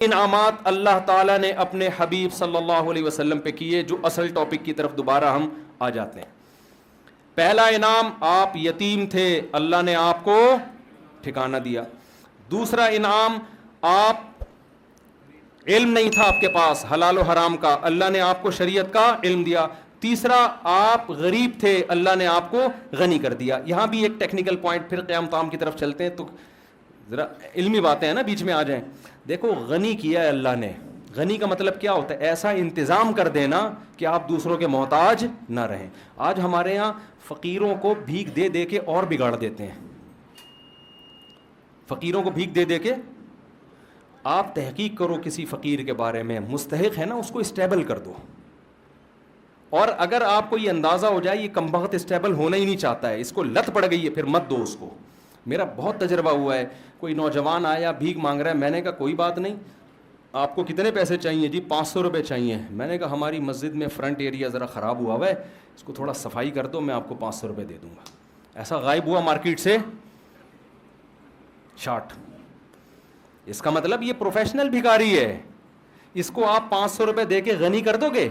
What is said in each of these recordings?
انعامات اللہ تعالیٰ نے اپنے حبیب صلی اللہ علیہ وسلم پہ کیے، جو اصل ٹاپک کی طرف دوبارہ ہم آ جاتے ہیں۔ پہلا انعام، آپ یتیم تھے، اللہ نے آپ کو ٹھکانہ دیا۔ دوسرا انعام، آپ علم نہیں تھا آپ کے پاس حلال و حرام کا، اللہ نے آپ کو شریعت کا علم دیا۔ تیسرا، آپ غریب تھے، اللہ نے آپ کو غنی کر دیا۔ یہاں بھی ایک ٹیکنیکل پوائنٹ، پھر قیام تام کی طرف چلتے ہیں تو ذرا علمی باتیں ہیں نا بیچ میں آ جائیں۔ دیکھو، غنی کیا ہے اللہ نے، غنی کا مطلب کیا ہوتا ہے؟ ایسا انتظام کر دینا کہ آپ دوسروں کے محتاج نہ رہیں۔ آج ہمارے ہاں فقیروں کو بھیک دے دے کے اور بگاڑ دیتے ہیں، فقیروں کو بھیک دے دے کے۔ آپ تحقیق کرو کسی فقیر کے بارے میں، مستحق ہے نا، اس کو اسٹیبل کر دو، اور اگر آپ کو یہ اندازہ ہو جائے یہ کمبخت اسٹیبل ہونا ہی نہیں چاہتا ہے، اس کو لت پڑ گئی ہے، پھر مت دو اس کو۔ میرا بہت تجربہ ہوا ہے، کوئی نوجوان آیا بھیک مانگ رہا ہے، میں نے کہا کوئی بات نہیں، آپ کو کتنے پیسے چاہیے؟ جی 500 روپے چاہیے۔ میں نے کہا ہماری مسجد میں فرنٹ ایریا ذرا خراب ہوا ہوا ہے، اس کو تھوڑا صفائی کر دو، میں آپ کو 500 روپے دے دوں گا۔ ایسا غائب ہوا مارکیٹ سے شارٹ۔ اس کا مطلب یہ پروفیشنل بھکاری ہے، اس کو آپ 500 روپے دے کے غنی کر دو گے۔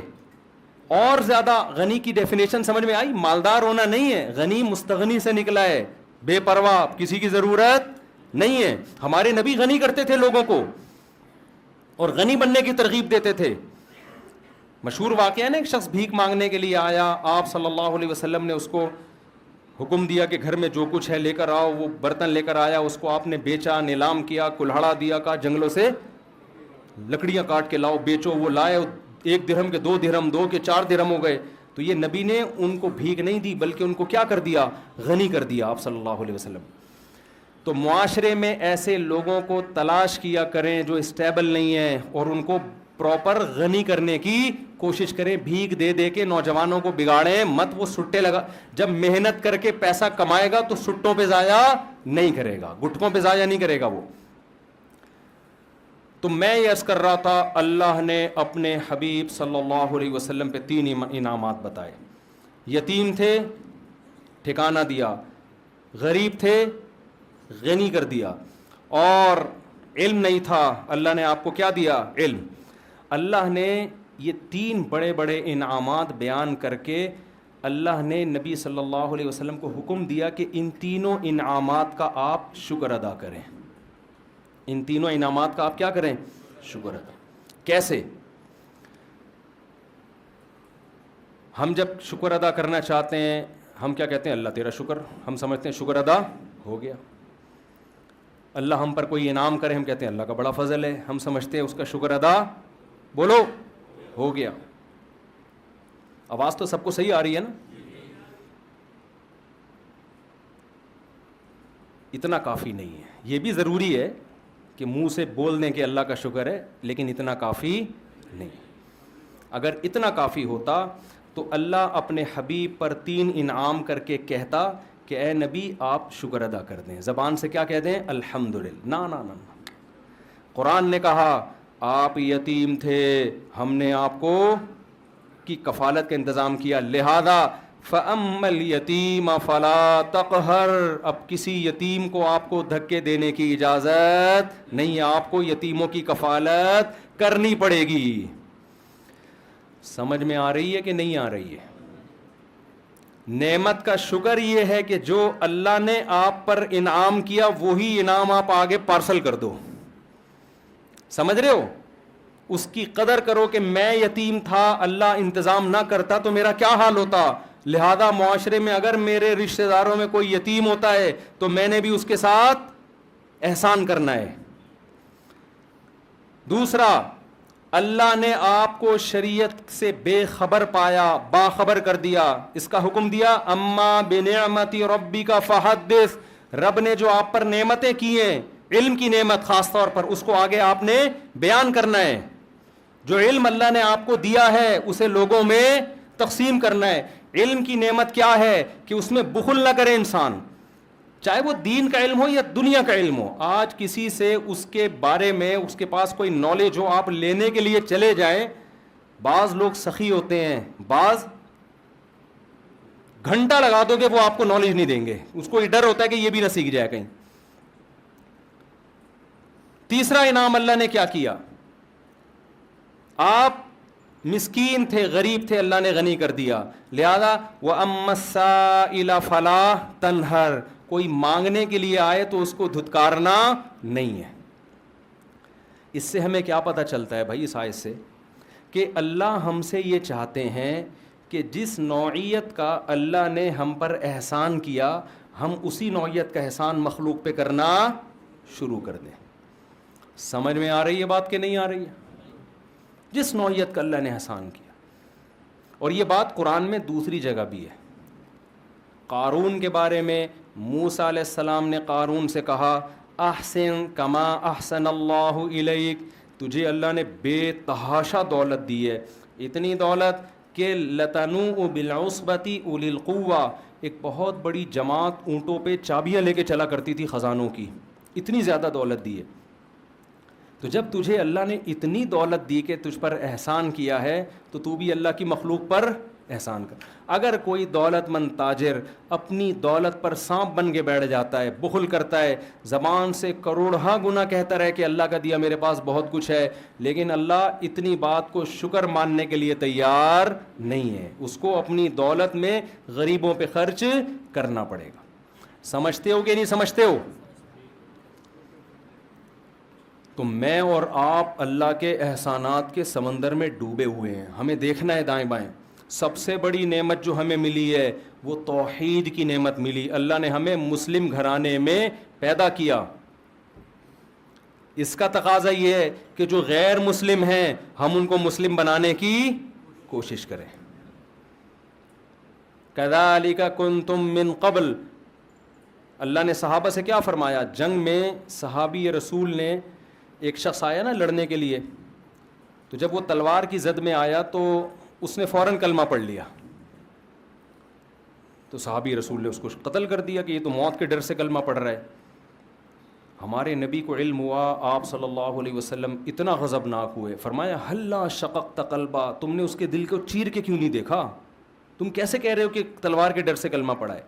اور زیادہ غنی کی ڈیفینیشن سمجھ میں آئی؟ مالدار ہونا نہیں ہے، غنی مستغنی سے نکلا ہے، بے پرواہ، کسی کی ضرورت نہیں ہے۔ ہمارے نبی غنی کرتے تھے لوگوں کو اور غنی بننے کی ترغیب دیتے تھے۔ مشہور واقعہ ہے نا، ایک شخص بھیک مانگنے کے لیے آیا، آپ صلی اللہ علیہ وسلم نے اس کو حکم دیا کہ گھر میں جو کچھ ہے لے کر آؤ۔ وہ برتن لے کر آیا، اس کو آپ نے بیچا، نیلام کیا، کلہڑا دیا، کہا جنگلوں سے لکڑیاں کاٹ کے لاؤ بیچو۔ وہ لائے، 1 درہم کے 2 درہم، 2 کے 4 درہم ہو گئے۔ تو یہ نبی نے ان کو بھیک نہیں دی بلکہ ان کو کیا کر دیا؟ غنی کر دیا آپ صلی اللہ علیہ وسلم۔ تو معاشرے میں ایسے لوگوں کو تلاش کیا کریں جو اسٹیبل نہیں ہیں، اور ان کو پراپر غنی کرنے کی کوشش کریں۔ بھیک دے دے کے نوجوانوں کو بگاڑیں مت، وہ سٹے لگا، جب محنت کر کے پیسہ کمائے گا تو سٹوں پہ ضائع نہیں کرے گا، گٹکوں پہ ضائع نہیں کرے گا وہ۔ تو میں یہ عرض کر رہا تھا، اللہ نے اپنے حبیب صلی اللہ علیہ وسلم پہ 3 انعامات بتائے۔ یتیم تھے، ٹھکانہ دیا، غریب تھے، غنی کر دیا، اور علم نہیں تھا، اللہ نے آپ کو کیا دیا؟ علم۔ اللہ نے یہ 3 بڑے بڑے انعامات بیان کر کے اللہ نے نبی صلی اللہ علیہ وسلم کو حکم دیا کہ ان تینوں انعامات کا آپ شکر ادا کریں۔ ان تینوں انعامات کا آپ کیا کریں؟ شکر ادا۔ کیسے؟ ہم جب شکر ادا کرنا چاہتے ہیں ہم کیا کہتے ہیں؟ اللہ تیرا شکر۔ ہم سمجھتے ہیں شکر ادا ہو گیا۔ اللہ ہم پر کوئی انعام کرے ہم کہتے ہیں اللہ کا بڑا فضل ہے، ہم سمجھتے ہیں اس کا شکر ادا بولو ہو گیا۔ آواز تو سب کو صحیح آ رہی ہے نا؟ اتنا کافی نہیں ہے، یہ بھی ضروری ہے کہ منہ سے بول دیں کہ اللہ کا شکر ہے، لیکن اتنا کافی نہیں۔ اگر اتنا کافی ہوتا تو اللہ اپنے حبیب پر 3 انعام کر کے کہتا کہ اے نبی آپ شکر ادا کر دیں، زبان سے کیا کہہ دیں؟ الحمدللہ۔ نا نا نا، قرآن نے کہا آپ یتیم تھے، ہم نے آپ کو کی کفالت کا انتظام کیا، لہذا فَأَمَّا الْيَتِيمَ فَلَا تَقْهَرْ، اب کسی یتیم کو آپ کو دھکے دینے کی اجازت نہیں ہے، آپ کو یتیموں کی کفالت کرنی پڑے گی۔ سمجھ میں آ رہی ہے کہ نہیں آ رہی ہے؟ نعمت کا شکر یہ ہے کہ جو اللہ نے آپ پر انعام کیا وہی انعام آپ آگے پارسل کر دو۔ سمجھ رہے ہو؟ اس کی قدر کرو کہ میں یتیم تھا، اللہ انتظام نہ کرتا تو میرا کیا حال ہوتا۔ لہذا معاشرے میں اگر میرے رشتہ داروں میں کوئی یتیم ہوتا ہے تو میں نے بھی اس کے ساتھ احسان کرنا ہے۔ دوسرا، اللہ نے آپ کو شریعت سے بے خبر پایا، باخبر کر دیا، اس کا حکم دیا اما بنعمت ربک فحدث۔ رب نے جو آپ پر نعمتیں کی ہیں، علم کی نعمت خاص طور پر، اس کو آگے آپ نے بیان کرنا ہے۔ جو علم اللہ نے آپ کو دیا ہے اسے لوگوں میں تقسیم کرنا ہے۔ علم کی نعمت کیا ہے کہ اس میں بخل نہ کرے انسان، چاہے وہ دین کا علم ہو یا دنیا کا علم ہو۔ آج کسی سے اس کے بارے میں اس کے پاس کوئی نالج ہو، آپ لینے کے لیے چلے جائیں، بعض لوگ سخی ہوتے ہیں، بعض گھنٹہ لگا دو گے وہ آپ کو نالج نہیں دیں گے، اس کو یہ ڈر ہوتا ہے کہ یہ بھی نہ سیکھ جائے کہیں۔ تیسرا انعام اللہ نے کیا کیا؟ آپ مسکین تھے, غریب تھے, اللہ نے غنی کر دیا. لہذا وَأَمَّا السَّائِلَ فَلَا تَنْهَرْ, کوئی مانگنے کے لیے آئے تو اس کو دھتکارنا نہیں ہے. اس سے ہمیں کیا پتہ چلتا ہے بھائی, اس آیت سے, کہ اللہ ہم سے یہ چاہتے ہیں کہ جس نوعیت کا اللہ نے ہم پر احسان کیا, ہم اسی نوعیت کا احسان مخلوق پہ کرنا شروع کر دیں. سمجھ میں آ رہی ہے بات کہ نہیں آ رہی ہے؟ جس نوعیت کا اللہ نے احسان کیا. اور یہ بات قرآن میں دوسری جگہ بھی ہے. قارون کے بارے میں موسیٰ علیہ السلام نے قارون سے کہا احسن کما احسن اللہ الیک, تجھے اللہ نے بے تحاشا دولت دی ہے, اتنی دولت کہ لتنوء بالعصبۃ اولی القوہ, ایک بہت بڑی جماعت اونٹوں پہ چابیاں لے کے چلا کرتی تھی خزانوں کی, اتنی زیادہ دولت دی ہے. تو جب تجھے اللہ نے اتنی دولت دی کہ تجھ پر احسان کیا ہے, تو تو بھی اللہ کی مخلوق پر احسان کر. اگر کوئی دولت مند تاجر اپنی دولت پر سانپ بن کے بیٹھ جاتا ہے, بخل کرتا ہے, زبان سے کروڑہا گنا کہتا رہے کہ اللہ کا دیا میرے پاس بہت کچھ ہے, لیکن اللہ اتنی بات کو شکر ماننے کے لیے تیار نہیں ہے, اس کو اپنی دولت میں غریبوں پہ خرچ کرنا پڑے گا. سمجھتے ہو کہ نہیں سمجھتے ہو؟ تو میں اور آپ اللہ کے احسانات کے سمندر میں ڈوبے ہوئے ہیں, ہمیں دیکھنا ہے دائیں بائیں. سب سے بڑی نعمت جو ہمیں ملی ہے وہ توحید کی نعمت ملی. اللہ نے ہمیں مسلم گھرانے میں پیدا کیا. اس کا تقاضا یہ ہے کہ جو غیر مسلم ہیں ہم ان کو مسلم بنانے کی کوشش کریں. کذالک کنتم من قبل, اللہ نے صحابہ سے کیا فرمایا؟ جنگ میں صحابی رسول نے, ایک شخص آیا نا لڑنے کے لیے, تو جب وہ تلوار کی زد میں آیا تو اس نے فوراً کلمہ پڑھ لیا, تو صحابی رسول نے اس کو قتل کر دیا کہ یہ تو موت کے ڈر سے کلمہ پڑھ رہا ہے. ہمارے نبی کو علم ہوا, آپ صلی اللہ علیہ وسلم اتنا غضبناک ہوئے, فرمایا ہلا شققت قلبا, تم نے اس کے دل کو چیر کے کیوں نہیں دیکھا؟ تم کیسے کہہ رہے ہو کہ تلوار کے ڈر سے کلمہ پڑھا ہے؟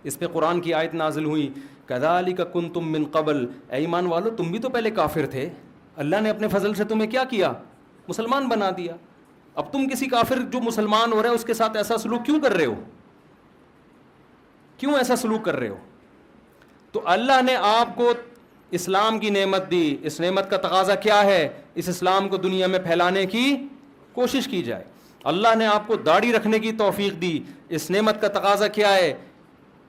اس پہ قرآن کی آیت نازل ہوئی کذالک کنتم من قبل, اے ایمان والو تم بھی تو پہلے کافر تھے, اللہ نے اپنے فضل سے تمہیں کیا کیا؟ مسلمان بنا دیا. اب تم کسی کافر جو مسلمان ہو رہا ہے اس کے ساتھ ایسا سلوک کیوں کر رہے ہو؟ کیوں ایسا سلوک کر رہے ہو؟ تو اللہ نے آپ کو اسلام کی نعمت دی, اس نعمت کا تقاضا کیا ہے؟ اس اسلام کو دنیا میں پھیلانے کی کوشش کی جائے. اللہ نے آپ کو داڑھی رکھنے کی توفیق دی, اس نعمت کا تقاضا کیا ہے؟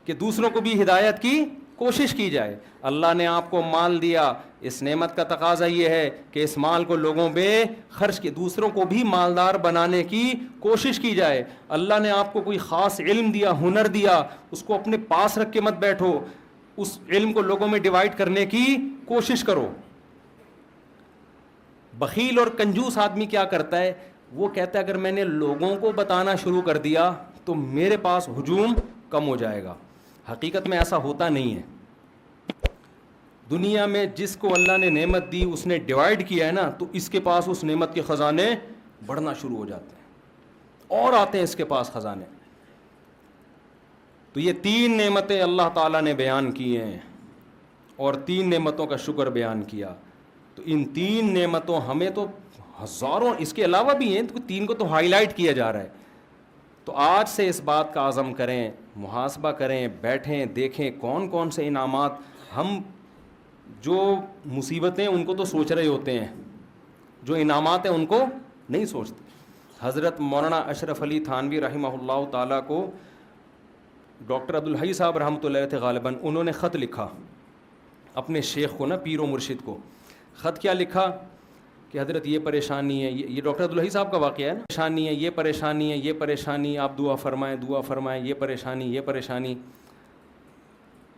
کہ دوسروں کو بھی ہدایت کی کوشش کی جائے. اللہ نے آپ کو مال دیا, اس نعمت کا تقاضا یہ ہے کہ اس مال کو لوگوں پہ خرچ کے دوسروں کو بھی مالدار بنانے کی کوشش کی جائے. اللہ نے آپ کو کوئی خاص علم دیا, ہنر دیا, اس کو اپنے پاس رکھ کے مت بیٹھو, اس علم کو لوگوں میں ڈیوائڈ کرنے کی کوشش کرو. بخیل اور کنجوس آدمی کیا کرتا ہے؟ وہ کہتا ہے اگر میں نے لوگوں کو بتانا شروع کر دیا تو میرے پاس ہجوم کم ہو جائے گا. حقیقت میں ایسا ہوتا نہیں ہے. دنیا میں جس کو اللہ نے نعمت دی اس نے ڈیوائڈ کیا ہے نا, تو اس کے پاس اس نعمت کے خزانے بڑھنا شروع ہو جاتے ہیں اور آتے ہیں اس کے پاس خزانے. تو یہ 3 نعمتیں اللہ تعالیٰ نے بیان کی ہیں اور 3 نعمتوں کا شکر بیان کیا. تو ان 3 نعمتوں, ہمیں تو ہزاروں اس کے علاوہ بھی ہیں, تو 3 کو تو ہائی لائٹ کیا جا رہا ہے. تو آج سے اس بات کا عزم کریں, محاسبہ کریں, بیٹھیں, دیکھیں کون کون سے انعامات. ہم جو مصیبتیں ان کو تو سوچ رہے ہوتے ہیں, جو انعامات ہیں ان کو نہیں سوچتے. حضرت مولانا اشرف علی تھانوی رحمہ اللہ تعالیٰ کو ڈاکٹر عبدالحی صاحب رحمۃ اللہ تھے غالباً, انہوں نے خط لکھا اپنے شیخ کو نا, پیر و مرشد کو. خط کیا لکھا کہ حضرت یہ پریشانی ہے, یہ ڈاکٹر عبدالحی صاحب کا واقعہ ہے نا, پریشانی ہے, یہ پریشانی ہے, یہ پریشانی, آپ دعا فرمائیں, دعا فرمائیں, یہ پریشانی, یہ پریشانی.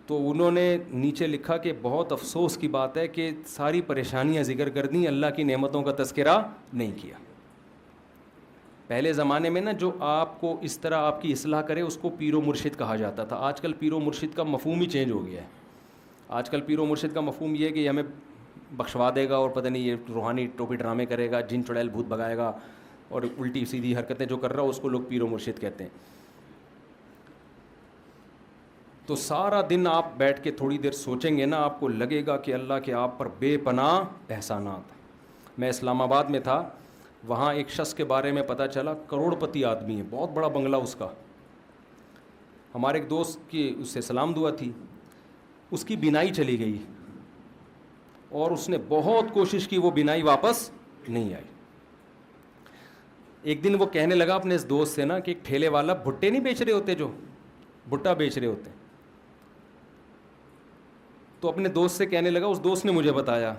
تو انہوں نے نیچے لکھا کہ بہت افسوس کی بات ہے کہ ساری پریشانیاں ذکر کر دیں, اللہ کی نعمتوں کا تذکرہ نہیں کیا. پہلے زمانے میں نا جو آپ کو اس طرح آپ کی اصلاح کرے اس کو پیر و مرشد کہا جاتا تھا. آج کل پیر و مرشد کا مفہوم ہی چینج ہو گیا ہے. آج کل پیر و مرشد کا مفہوم یہ ہے کہ یہ ہمیں بخشوا دے گا اور پتہ نہیں یہ روحانی ٹوپی ڈرامے کرے گا, جن چڑیل بھوت بگائے گا, اور الٹی سیدھی حرکتیں جو کر رہا ہو اس کو لوگ پیر و مرشد کہتے ہیں. تو سارا دن آپ بیٹھ کے تھوڑی دیر سوچیں گے نا, آپ کو لگے گا کہ اللہ کے آپ پر بے پناہ احسانات. میں اسلام آباد میں تھا, وہاں ایک شخص کے بارے میں پتہ چلا کروڑ پتی آدمی ہے, بہت بڑا بنگلہ اس کا. ہمارے ایک دوست کی اس سے سلام دعا تھی, اس کی بینائی چلی گئی اور اس نے بہت کوشش کی, وہ بینائی واپس نہیں آئی. ایک دن وہ کہنے لگا اپنے اس دوست سے نا کہ ایک ٹھیلے والا بھٹے نہیں بیچ رہے ہوتے, جو بھٹا بیچ رہے ہوتے, تو اپنے دوست سے کہنے لگا, اس دوست نے مجھے بتایا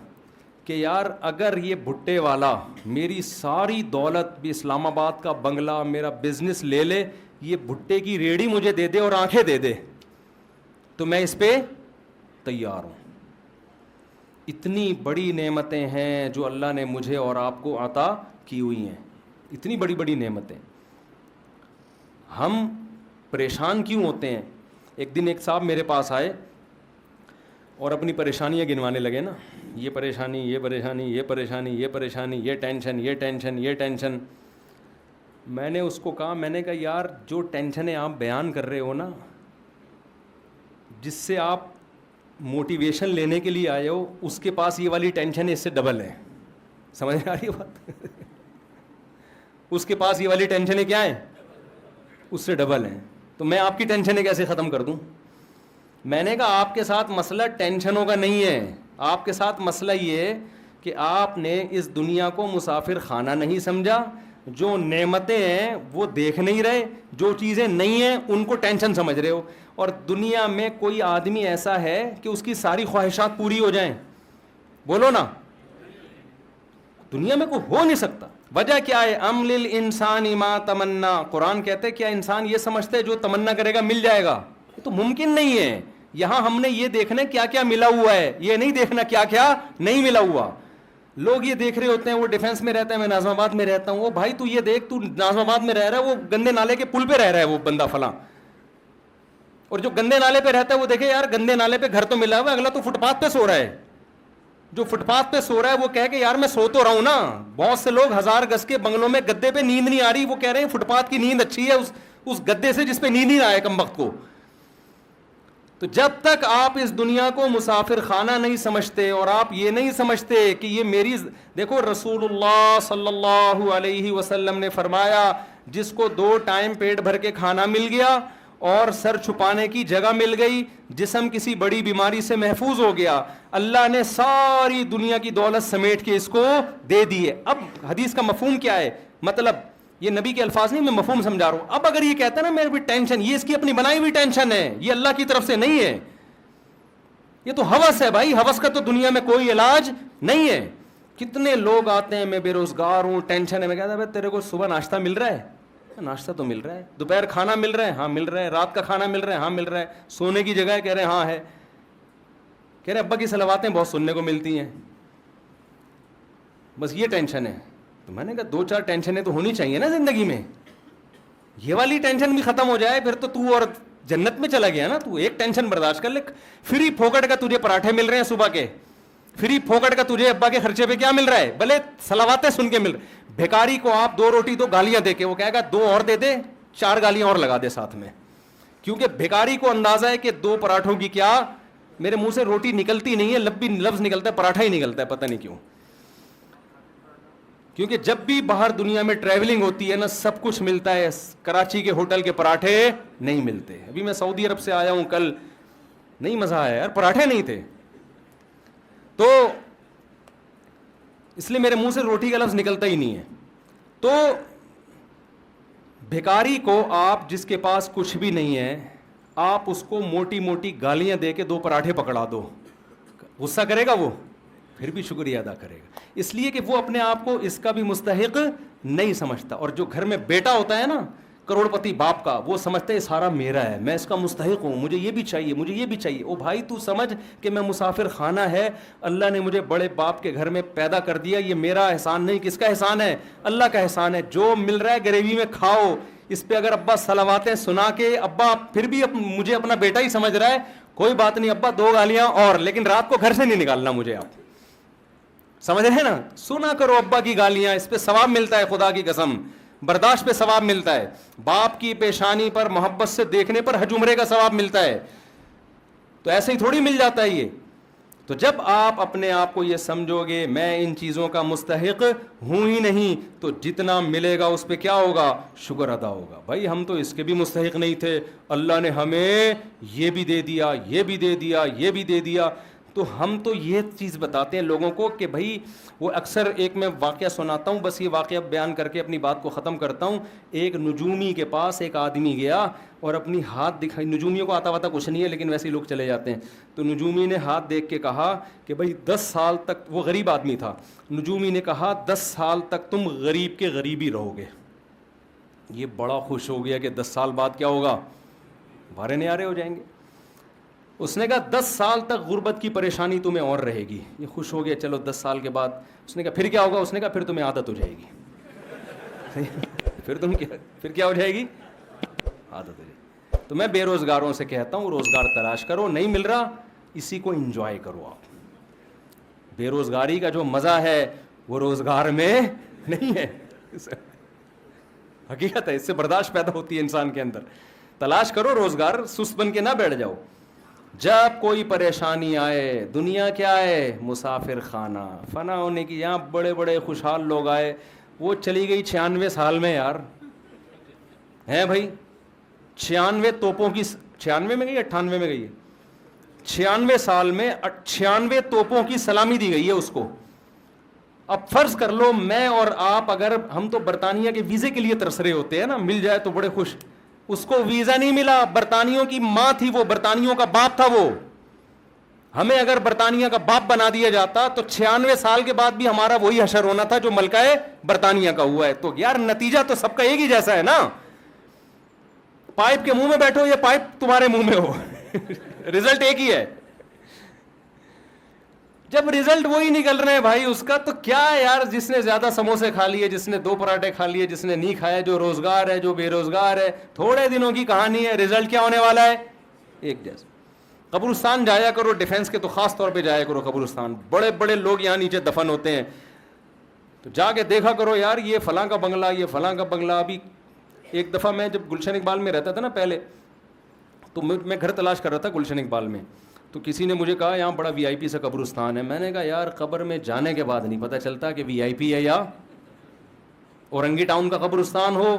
کہ یار اگر یہ بھٹے والا میری ساری دولت بھی, اسلام آباد کا بنگلہ, میرا بزنس لے لے, یہ بھٹے کی ریڑھی مجھے دے دے اور آنکھیں دے دے, تو میں اس پہ تیار ہوں. اتنی بڑی نعمتیں ہیں جو اللہ نے مجھے اور آپ کو عطا کی ہوئی ہیں, اتنی بڑی بڑی نعمتیں. ہم پریشان کیوں ہوتے ہیں؟ ایک دن ایک صاحب میرے پاس آئے اور اپنی پریشانیاں گنوانے لگے نا, یہ پریشانی, یہ پریشانی, یہ پریشانی, یہ پریشانی, یہ ٹینشن, یہ ٹینشن, یہ ٹینشن. میں نے اس کو کہا, میں نے کہا یار جو ٹینشنیں آپ بیان کر رہے ہو نا, جس سے آپ موٹیویشن لینے کے لیے آئے ہو, اس کے پاس یہ والی ٹینشن اس سے ڈبل ہے. سمجھ آ رہی ہے بات؟ اس کے پاس یہ والی ٹینشنیں کیا ہیں؟ اس سے ڈبل ہیں. تو میں آپ کی ٹینشنیں کیسے ختم کر دوں؟ میں نے کہا آپ کے ساتھ مسئلہ ٹینشنوں کا نہیں ہے, آپ کے ساتھ مسئلہ یہ ہے کہ آپ نے اس دنیا کو مسافر خانہ نہیں سمجھا, جو نعمتیں ہیں وہ دیکھ نہیں رہے, جو چیزیں نہیں ہیں ان کو ٹینشن سمجھ رہے ہو. اور دنیا میں کوئی آدمی ایسا ہے کہ اس کی ساری خواہشات پوری ہو جائیں؟ بولو نا, دنیا میں کوئی ہو نہیں سکتا. وجہ کیا ہے؟ ام للانسان ما تمنا. قرآن کہتے کیا انسان یہ سمجھتے جو تمنا کرے گا مل جائے گا؟ یہ تو ممکن نہیں ہے. یہاں ہم نے یہ دیکھنا کیا کیا ملا ہوا ہے, یہ نہیں دیکھنا کیا کیا نہیں ملا ہوا. لوگ یہ دیکھ رہے ہوتے ہیں, وہ ڈیفینس میں رہتا ہے, میں ناظم آباد میں رہتا ہوں, وہ بھائی تو یہ دیکھ, تو ناظم آباد میں رہ رہا ہے, وہ گندے نالے کے پل پہ رہ رہا ہے وہ بندہ فلاں, اور جو گندے نالے پہ رہتا ہے وہ دیکھے یار گندے نالے پہ گھر تو ملا ہوا ہے, اگلا تو فٹ پاتھ پہ سو رہا ہے. جو فٹ پاتھ پہ سو رہا ہے وہ کہے کہ یار میں سو تو رہا ہوں نا. بہت سے لوگ 1000 گز کے بنگلوں میں گدے پہ نیند نہیں آ رہی, وہ کہہ رہے ہیں فٹ پاتھ کی نیند اچھی ہے اس گدے سے جس پہ نیند نہیں آئے کم وقت کو. تو جب تک آپ اس دنیا کو مسافر خانہ نہیں سمجھتے اور آپ یہ نہیں سمجھتے کہ یہ میری, دیکھو رسول اللہ صلی اللہ علیہ وسلم نے فرمایا جس کو 2 ٹائم پیٹ بھر کے کھانا مل گیا اور سر چھپانے کی جگہ مل گئی, جسم کسی بڑی بیماری سے محفوظ ہو گیا, اللہ نے ساری دنیا کی دولت سمیٹ کے اس کو دے دی ہے. اب حدیث کا مفہوم کیا ہے؟ مطلب یہ نبی کے الفاظ نہیں, میں مفہوم سمجھا رہا ہوں. اب اگر یہ کہتا ہے نا میرے بھی ٹینشن, یہ اس کی اپنی بنائی ہوئی ٹینشن ہے, یہ اللہ کی طرف سے نہیں ہے, یہ تو ہوس ہے بھائی. ہوس کا تو دنیا میں کوئی علاج نہیں ہے. کتنے لوگ آتے ہیں میں بے روزگار ہوں, ٹینشن ہے, میں کہتا ہے تیرے کو صبح ناشتہ مل رہا ہے؟ ناشتہ تو مل رہا ہے. دوپہر کھانا مل رہا ہے؟ ہاں مل رہا ہے. رات کا کھانا مل رہا ہے؟ ہاں مل رہا ہے. سونے کی جگہ ہے؟ کہہ رہے ہیں ہاں ہے. کہہ رہے ابا کی صلواتیں بہت سننے کو ملتی ہیں, بس یہ ٹینشن ہے. تو میں نے کہا 2-4 ٹینشنیں تو ہونی چاہیے نا زندگی میں, یہ والی ٹینشن بھی ختم ہو جائے پھر تو اور جنت میں چلا گیا نا. تو ایک ٹینشن برداشت کر لے. فری پھوکٹ کا تجھے پراٹھے مل رہے ہیں صبح کے, فری پھوکٹ کا تجھے ابا کے خرچے پہ کیا مل رہا ہے, بھلے صلواتیں سن کے مل رہے. بھیکاری کو آپ 2 روٹی 2 گالیاں دے کے, وہ کہے گا 2 اور دے دے, 4 گالیاں اور لگا دے ساتھ میں, کیونکہ بھیکاری کو اندازہ ہے کہ 2 پراٹھوں کی کیا, میرے منہ سے روٹی نکلتی نہیں ہے, لفظ نکلتا ہے, پراٹھا ہی نکلتا ہے, پتہ نہیں کیوں. کیونکہ جب بھی باہر دنیا میں ٹریولنگ ہوتی ہے نا سب کچھ ملتا ہے, کراچی کے ہوٹل کے پراٹھے نہیں ملتے. ابھی میں سعودی عرب سے آیا ہوں کل, نہیں مزہ آیا یار, پراٹھے نہیں تھے. تو اس لیے میرے منہ سے روٹی کا لفظ نکلتا ہی نہیں ہے. تو بھیکاری کو آپ جس کے پاس کچھ بھی نہیں ہے, آپ اس کو موٹی موٹی گالیاں دے کے 2 پراٹھے پکڑا دو, غصہ کرے گا وہ؟ پھر بھی شکریہ ادا کرے گا, اس لیے کہ وہ اپنے آپ کو اس کا بھی مستحق نہیں سمجھتا. اور جو گھر میں بیٹا ہوتا ہے نا کروڑ پتی باپ کا, وہ سمجھتا ہے سارا میرا ہے, میں اس کا مستحق ہوں, مجھے یہ بھی چاہیے, مجھے یہ بھی چاہیے. او بھائی تو سمجھ کہ میں مسافر خانہ ہے, اللہ نے مجھے بڑے باپ کے گھر میں پیدا کر دیا, یہ میرا احسان نہیں. کس کا احسان ہے؟ اللہ کا احسان ہے. جو مل رہا ہے گریوی میں کھاؤ. اس پہ اگر ابا صلواتیں سنا کے, ابا پھر بھی مجھے اپنا بیٹا ہی سمجھ رہا ہے, کوئی بات نہیں ابا 2 گالیاں اور, لیکن رات کو گھر سے نہیں نکالنا مجھے. آپ سمجھ رہے ہیں نا, سنا کرو ابا کی گالیاں, اس پہ ثواب ملتا ہے, خدا کی قسم برداشت پہ ثواب ملتا ہے, باپ کی پیشانی پر محبت سے دیکھنے پر حج عمرے کا ثواب ملتا ہے. تو ایسے ہی تھوڑی مل جاتا ہے یہ. تو جب آپ اپنے آپ کو یہ سمجھو گے میں ان چیزوں کا مستحق ہوں ہی نہیں, تو جتنا ملے گا اس پہ کیا ہوگا, شکر ادا ہوگا. بھائی ہم تو اس کے بھی مستحق نہیں تھے, اللہ نے ہمیں یہ بھی دے دیا, یہ بھی دے دیا, یہ بھی دے دیا. تو ہم تو یہ چیز بتاتے ہیں لوگوں کو کہ بھائی, وہ اکثر ایک میں واقعہ سناتا ہوں, بس یہ واقعہ بیان کر کے اپنی بات کو ختم کرتا ہوں. ایک نجومی کے پاس ایک آدمی گیا اور اپنی ہاتھ دکھائی. نجومیوں کو آتا واتا کچھ نہیں ہے, لیکن ویسے ہی لوگ چلے جاتے ہیں. تو نجومی نے ہاتھ دیکھ کے کہا کہ بھائی 10 سال تک, وہ غریب آدمی تھا, نجومی نے کہا 10 سال تک تم غریب کے غریب ہی رہو گے. یہ بڑا خوش ہو گیا کہ 10 سال بعد کیا ہوگا, بھارے نیارے ہو جائیں گے. اس نے کہا 10 سال تک غربت کی پریشانی تمہیں اور رہے گی. یہ خوش ہو گیا, چلو 10 سال کے بعد. اس نے کہا پھر کیا ہوگا, اس نے کہا پھر تمہیں عادت ہو جائے گی. پھر کیا ہو جائے گی, عادت ہو جائے گی. تو میں بے روزگاروں سے کہتا ہوں روزگار تلاش کرو, نہیں مل رہا اسی کو انجوائے کرو. آپ بے روزگاری کا جو مزہ ہے وہ روزگار میں نہیں ہے, حقیقت ہے. اس سے برداشت پیدا ہوتی ہے انسان کے اندر. تلاش کرو روزگار, سست بن کے نہ بیٹھ جاؤ. جب کوئی پریشانی آئے, دنیا کیا ہے, مسافر خانہ, فنا ہونے کی. یہاں بڑے بڑے خوشحال لوگ آئے, وہ چلی گئی 96 سال میں یار, ہیں بھائی 96 توپوں کی, 96 میں گئی 98 میں گئی ہے, 96 سال میں 96 توپوں کی سلامی دی گئی ہے اس کو. اب فرض کر لو میں اور آپ, اگر ہم تو برطانیہ کے ویزے کے لیے ترس رہے ہوتے ہیں نا, مل جائے تو بڑے خوش. اس کو ویزا نہیں ملا, برطانیوں کی ماں تھی وہ, برطانیوں کا باپ تھا وہ. ہمیں اگر برطانیہ کا باپ بنا دیا جاتا تو 96 سال کے بعد بھی ہمارا وہی حشر ہونا تھا جو ملکہ برطانیہ کا ہوا ہے. تو یار نتیجہ تو سب کا ایک ہی جیسا ہے نا. پائپ کے منہ میں بیٹھو یا پائپ تمہارے منہ میں ہو, رزلٹ ایک ہی ہے. جب رزلٹ وہی نکل رہے ہیں بھائی اس کا, تو کیا یار, جس نے زیادہ سموسے کھا لیے, جس نے 2 پراٹھے کھا لیے, جس نے نہیں کھایا, جو روزگار ہے, جو بے روزگار ہے, تھوڑے دنوں کی کہانی ہے. رزلٹ کیا ہونے والا ہے, ایک جیسا. قبرستان جایا کرو, ڈیفینس کے تو خاص طور پہ جایا کرو قبرستان. بڑے بڑے لوگ یہاں نیچے دفن ہوتے ہیں, تو جا کے دیکھا کرو یار یہ فلاں کا بنگلہ, یہ فلاں کا بنگلہ. ابھی ایک دفعہ میں جب گلشن اقبال میں رہتا تھا نا پہلے, تو میں گھر تلاش کر رہا تھا گلشن اقبال میں. تو کسی نے مجھے کہا یہاں بڑا وی آئی پی سا قبرستان ہے. میں نے کہا یار قبر میں جانے کے بعد نہیں پتہ چلتا کہ وی آئی پی ہے یا اورنگی ٹاؤن کا قبرستان ہو,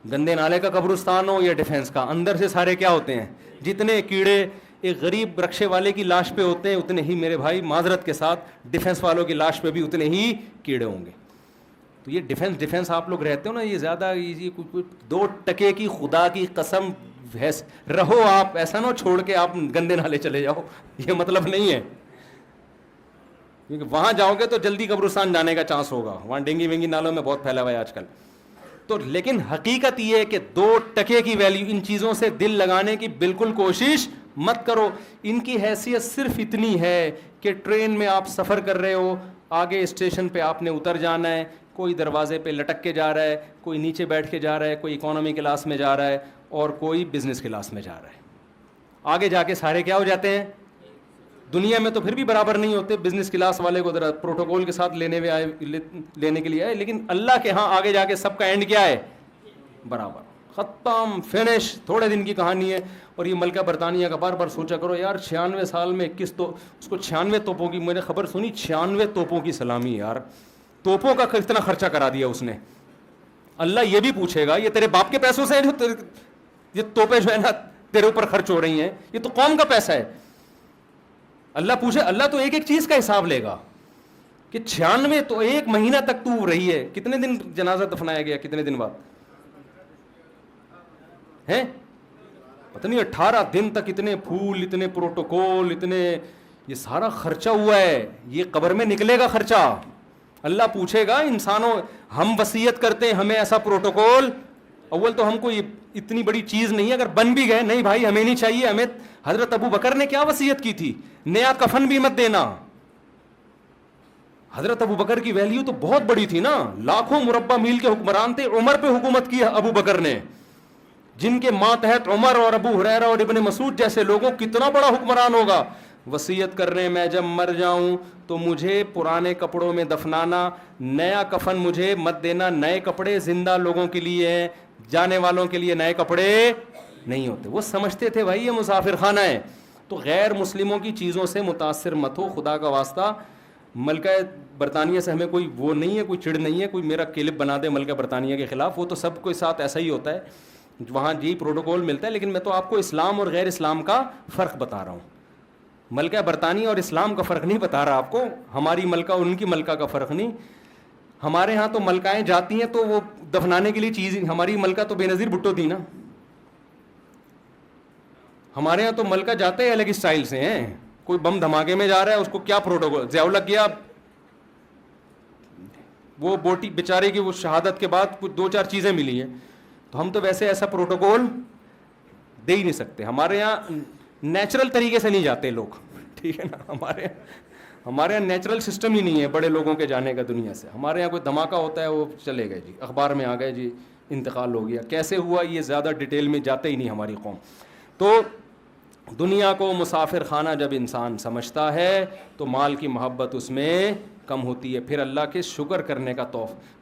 گندے نالے کا قبرستان ہو, یا ڈیفینس کا. اندر سے سارے کیا ہوتے ہیں, جتنے کیڑے ایک غریب رکشے والے کی لاش پہ ہوتے ہیں اتنے ہی میرے بھائی معذرت کے ساتھ ڈیفینس والوں کی لاش پہ بھی اتنے ہی کیڑے ہوں گے. تو یہ ڈیفینس آپ لوگ رہتے ہو نا, یہ زیادہ 2 ٹکے کی خدا کی قسم رہو آپ, ایسا نہ چھوڑ کے آپ گندے نالے چلے جاؤ, یہ مطلب نہیں ہے. کیونکہ وہاں جاؤ گے تو جلدی قبرستان جانے کا چانس ہوگا, وہاں ڈینگی وینگی نالوں میں بہت پھیلا ہوا ہے آج کل. تو لیکن حقیقت یہ ہے کہ 2 ٹکے کی ویلیو, ان چیزوں سے دل لگانے کی بالکل کوشش مت کرو. ان کی حیثیت صرف اتنی ہے کہ ٹرین میں آپ سفر کر رہے ہو, آگے اسٹیشن پہ آپ نے اتر جانا ہے, کوئی دروازے پہ لٹک کے جا رہا ہے, کوئی نیچے بیٹھ کے جا رہا ہے, کوئی اکانومی کلاس میں جا رہا ہے, اور کوئی بزنس کلاس میں جا رہا ہے. آگے جا کے سارے کیا ہو جاتے ہیں, دنیا میں تو پھر بھی برابر نہیں ہوتے. بزنس کلاس والے کو ذرا پروٹوکول کے ساتھ لینے کے لیے آئے, لیکن اللہ کے ہاں آگے جا کے سب کا اینڈ کیا ہے, برابر, ختم, فنش. تھوڑے دن کی کہانی ہے. اور یہ ملکہ برطانیہ کا بار بار سوچا کرو یار 96 سال میں اس کو 96 توپوں کی, میں نے خبر سنی 96 توپوں کی سلامی. یار توپوں کا کتنا خرچہ کرا دیا اس نے. اللہ یہ بھی پوچھے گا یہ تیرے باپ کے پیسوں سے جو یہ توپیں جو ہے نا تیرے اوپر خرچ ہو رہی ہیں, یہ تو قوم کا پیسہ ہے. اللہ پوچھے, اللہ تو ایک ایک چیز کا حساب لے گا کہ 96 تو 1 مہینہ تک تو رہی ہے. کتنے دن جنازہ دفنایا گیا, کتنے دن بعد ہیں پتہ نہیں, 18 دن تک اتنے پھول, اتنے پروٹوکول, اتنے یہ سارا خرچہ ہوا ہے. یہ قبر میں نکلے گا خرچہ. اللہ پوچھے گا انسانوں, ہم وصیت کرتے ہیں ہمیں ایسا پروٹوکول, اول تو ہم کو یہ اتنی بڑی چیز نہیں ہے, اگر بن بھی گئے نہیں بھائی ہمیں نہیں چاہیے. ہمیں حضرت ابو بکر نے کیا وصیت کی تھی, نیا کفن بھی مت دینا. حضرت ابو بکر کی ویلیو تو بہت بڑی تھی نا, لاکھوں مربع میل کے حکمران تھے. عمر پہ حکومت کی ابو بکر نے, جن کے ماتحت عمر اور ابو ہریرہ اور ابن مسعود جیسے لوگوں, کتنا بڑا حکمران ہوگا. وصیت کر رہے ہیں میں جب مر جاؤں تو مجھے پرانے کپڑوں میں دفنانا, نیا کفن مجھے مت دینا. نئے کپڑے زندہ لوگوں کے لیے ہیں, جانے والوں کے لیے نئے کپڑے نہیں ہوتے. وہ سمجھتے تھے بھائی یہ مسافر خانہ ہے. تو غیر مسلموں کی چیزوں سے متاثر مت ہو خدا کا واسطہ. ملکہ برطانیہ سے ہمیں کوئی وہ نہیں ہے, کوئی چڑ نہیں ہے, کوئی میرا کلپ بنا دے ملکہ برطانیہ کے خلاف, وہ تو سب کے ساتھ ایسا ہی ہوتا ہے, وہاں جی پروٹوکول ملتا ہے. لیکن میں تو آپ کو اسلام اور غیر اسلام کا فرق بتا رہا ہوں. ملکہ برطانیہ اور اسلام کا فرق نہیں بتا رہا آپ کو, ہماری ملکہ اور ان کی ملکہ کا فرق نہیں. ہمارے ہاں تو ملکائیں جاتی ہیں تو وہ دفنانے کے لیے چیز, ہماری ملکہ تو بے نظیر بھٹو تھی نا. ہمارے یہاں تو ملکہ جاتے ہیں الگ اسٹائل سے ہیں, کوئی بم دھماکے میں جا رہا ہے اس کو کیا پروٹوکول, ضیاء الحق گیا وہ بوٹی بیچارے کی وہ شہادت کے بعد کچھ 2-4 چیزیں ملی ہیں, تو ہم تو ویسے ایسا پروٹوکول دے ہی نہیں سکتے. ہمارے یہاں نیچرل طریقے سے نہیں جاتے لوگ, ٹھیک ہے نا. ہمارے یہاں نیچرل سسٹم ہی نہیں ہے بڑے لوگوں کے جانے کا دنیا سے. ہمارے یہاں کوئی دھماکہ ہوتا ہے وہ چلے گئے جی, اخبار میں آ گئے جی انتقال ہو گیا, کیسے ہوا یہ زیادہ ڈیٹیل میں جاتے ہی نہیں ہماری قوم. تو دنیا کو مسافر خانہ جب انسان سمجھتا ہے تو مال کی محبت اس میں کم ہوتی ہے. پھر اللہ کے شکر کرنے کا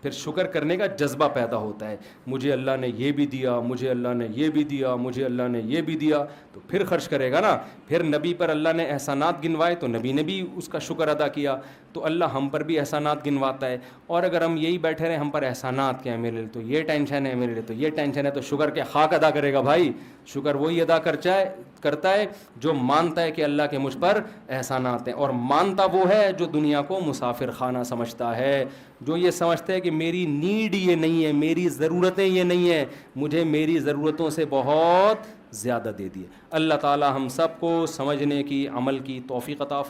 پھر شکر کرنے کا جذبہ پیدا ہوتا ہے. مجھے اللہ نے یہ بھی دیا, مجھے اللہ نے یہ بھی دیا, مجھے اللہ نے یہ بھی دیا, تو پھر خرچ کرے گا نا. پھر نبی پر اللہ نے احسانات گنوائے تو نبی نے بھی اس کا شکر ادا کیا, تو اللہ ہم پر بھی احسانات گنواتا ہے. اور اگر ہم یہی بیٹھے رہے ہم پر احسانات کیا ہے, میرے لیے تو یہ ٹینشن ہے, میرے لیے تو یہ ٹینشن ہے, تو شکر کے خاک ادا کرے گا بھائی. شکر وہی ادا کرتا ہے جو مانتا ہے کہ اللہ کے مجھ پر احسانات ہیں. اور مانتا وہ ہے جو دنیا کو مسافر خانہ سمجھتا ہے, جو یہ سمجھتا ہے کہ میری نیڈ یہ نہیں ہے, میری ضرورتیں یہ نہیں ہیں, مجھے میری ضرورتوں سے بہت زیادہ دے دیے. اللہ تعالی ہم سب کو سمجھنے کی, عمل کی توفیق عطا